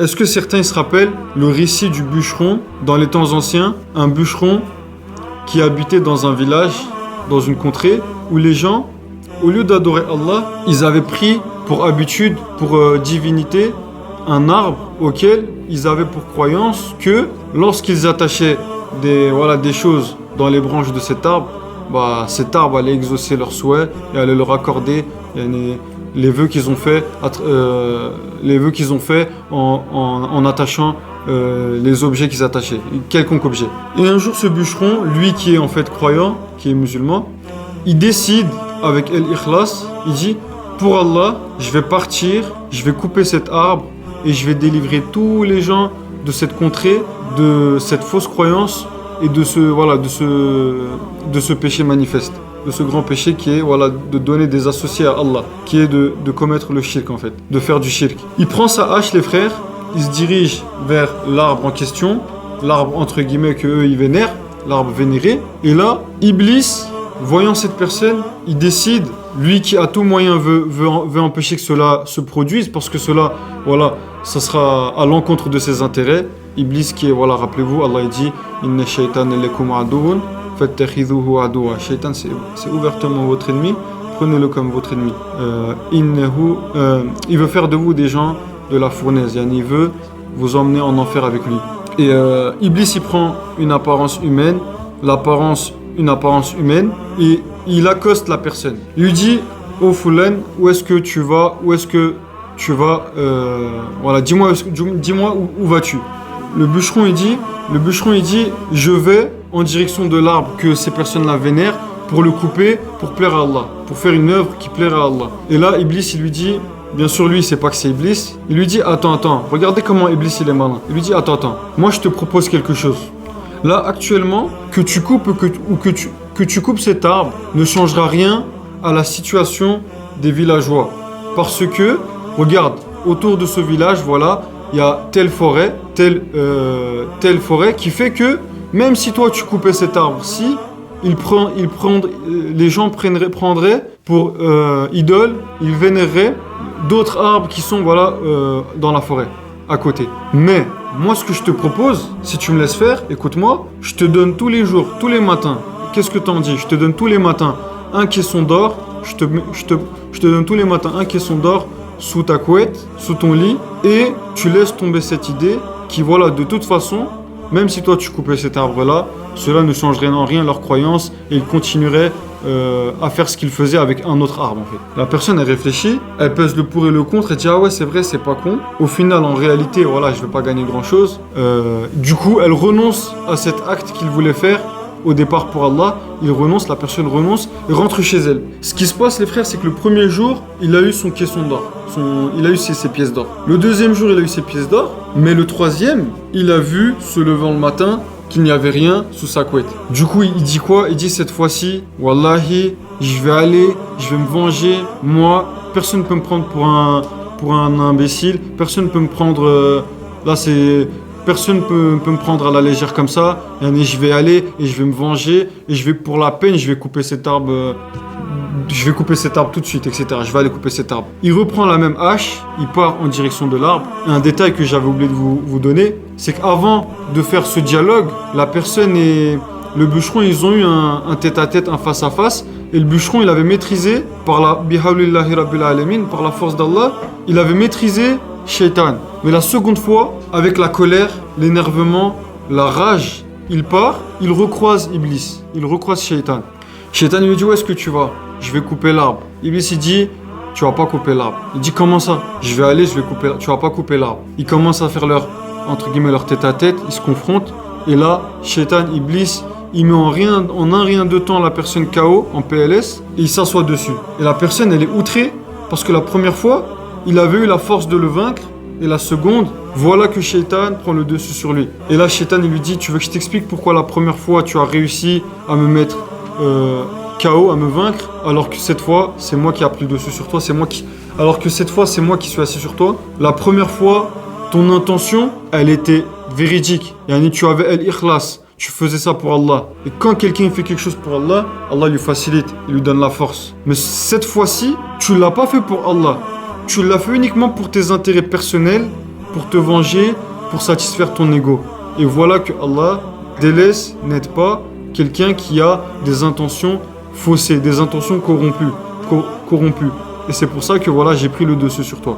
Est-ce que certains se rappellent le récit du bûcheron dans les temps anciens? Un bûcheron qui habitait dans un village, dans une contrée, où les gens, au lieu d'adorer Allah, ils avaient pris pour habitude, pour divinité, un arbre auquel ils avaient pour croyance que lorsqu'ils attachaient des choses dans les branches de cet arbre allait exaucer leurs souhaits et allait leur accorder les vœux qu'ils ont fait, en attachant les objets qu'ils attachaient, quelconque objet. Et un jour, ce bûcheron, lui qui est en fait croyant, qui est musulman, il décide avec El-Ikhlas, il dit: pour Allah, je vais partir, je vais couper cet arbre et je vais délivrer tous les gens de cette contrée, de cette fausse croyance et de ce péché manifeste, de ce grand péché qui est de donner des associés à Allah, qui est de commettre le shirk en fait, de faire du shirk. Il prend sa hache, les frères, il se dirige vers l'arbre en question, l'arbre entre guillemets que eux ils vénèrent, l'arbre vénéré, et là, Iblis, voyant cette personne, il décide, lui qui à tout moyen veut empêcher que cela se produise, parce que cela, ça sera à l'encontre de ses intérêts. Iblis qui est, rappelez-vous, Allah dit: Inna shaytana lakum aduwwun fattakhidhuhu aduwwa. Shaytan, c'est ouvertement votre ennemi, prenez-le comme votre ennemi. Il veut faire de vous des gens de la fournaise, il veut vous emmener en enfer avec lui. Et Iblis, il prend une apparence humaine, et il accoste la personne. Il lui dit: oh Foulen, où est-ce que tu vas? Dis-moi où vas-tu? Le bûcheron il dit: je vais en direction de l'arbre que ces personnes-là vénèrent pour le couper, pour plaire à Allah, pour faire une œuvre qui plaira à Allah. Et là, Iblis, il lui dit, bien sûr lui, il sait pas que c'est Iblis, il lui dit: attends, regardez comment Iblis il est malin. Il lui dit: attends, moi je te propose quelque chose. Là, actuellement, que tu coupes que tu coupes cet arbre ne changera rien à la situation des villageois. Parce que, regarde, autour de ce village, il y a telle forêt qui fait que, même si toi tu coupais cet arbre-ci, les gens prendraient pour idole, ils vénéreraient d'autres arbres qui sont dans la forêt, à côté. Mais, moi ce que je te propose, si tu me laisses faire, écoute-moi, je te donne tous les jours, tous les matins, qu'est-ce que t'en dis? Je te donne tous les matins un caisson d'or, je te donne tous les matins un caisson d'or sous ta couette, sous ton lit, et tu laisses tomber cette idée qui, de toute façon, même si toi tu coupais cet arbre-là, cela ne changerait en rien leur croyance et ils continueraient à faire ce qu'ils faisaient avec un autre arbre en fait. La personne elle réfléchit, elle pèse le pour et le contre, elle dit: ah ouais c'est vrai, c'est pas con. Au final en réalité je vais pas gagner grand chose. Du coup elle renonce à cet acte qu'il voulait faire au départ pour Allah, la personne renonce et rentre chez elle. Ce qui se passe les frères, c'est que le premier jour il a eu son caisson d'or, il a eu ses pièces d'or. Le deuxième jour il a eu ses pièces d'or, mais le troisième il a vu se levant le matin qu'il n'y avait rien sous sa couette. Du coup, il dit quoi? Il dit: cette fois-ci, Wallahi, je vais me venger. Moi, personne ne peut me prendre pour un imbécile. Personne ne peut me prendre... Personne peut me prendre à la légère comme ça. Et je vais aller et je vais me venger. Et pour la peine, je vais couper cet arbre... tout de suite, etc. Je vais aller couper cet arbre. Il reprend la même hache, il part en direction de l'arbre. Et un détail que j'avais oublié de vous donner, c'est qu'avant de faire ce dialogue, la personne et le bûcheron, ils ont eu un tête-à-tête, un face-à-face. Et le bûcheron, il avait maîtrisé, par la force d'Allah, il avait maîtrisé Shaitan. Mais la seconde fois, avec la colère, l'énervement, la rage, il part, il recroise Iblis, il recroise Shaitan. Shaitan lui dit: où est-ce que tu vas? Je vais couper l'arbre. Iblis il dit: tu vas pas couper l'arbre. Il dit: comment ça? Je vais aller, je vais couper l'arbre. Tu vas pas couper l'arbre. Ils commencent à faire leur tête-à-tête, ils se confrontent. Et là, Shaitan, Iblis, il met en un rien de temps la personne KO, en PLS, et il s'assoit dessus. Et la personne, elle est outrée, parce que la première fois, il avait eu la force de le vaincre, et la seconde, voilà que Shaitan prend le dessus sur lui. Et là, Shaitan, il lui dit: tu veux que je t'explique pourquoi la première fois, tu as réussi à me mettre... KO, à me vaincre, alors que cette fois c'est moi qui ai pris le dessus sur toi, alors que cette fois c'est moi qui suis assis sur toi. La première fois, ton intention, elle était véridique. Tu avais El-Ikhlas, tu faisais ça pour Allah. Et quand quelqu'un fait quelque chose pour Allah, Allah lui facilite, il lui donne la force. Mais cette fois-ci, tu l'as pas fait pour Allah. Tu l'as fait uniquement pour tes intérêts personnels pour te venger, pour satisfaire ton ego. Et voilà que Allah délaisse, n'aide pas quelqu'un qui a des intentions faussées, des intentions corrompues. Et c'est pour ça que voilà, j'ai pris le dessus sur toi.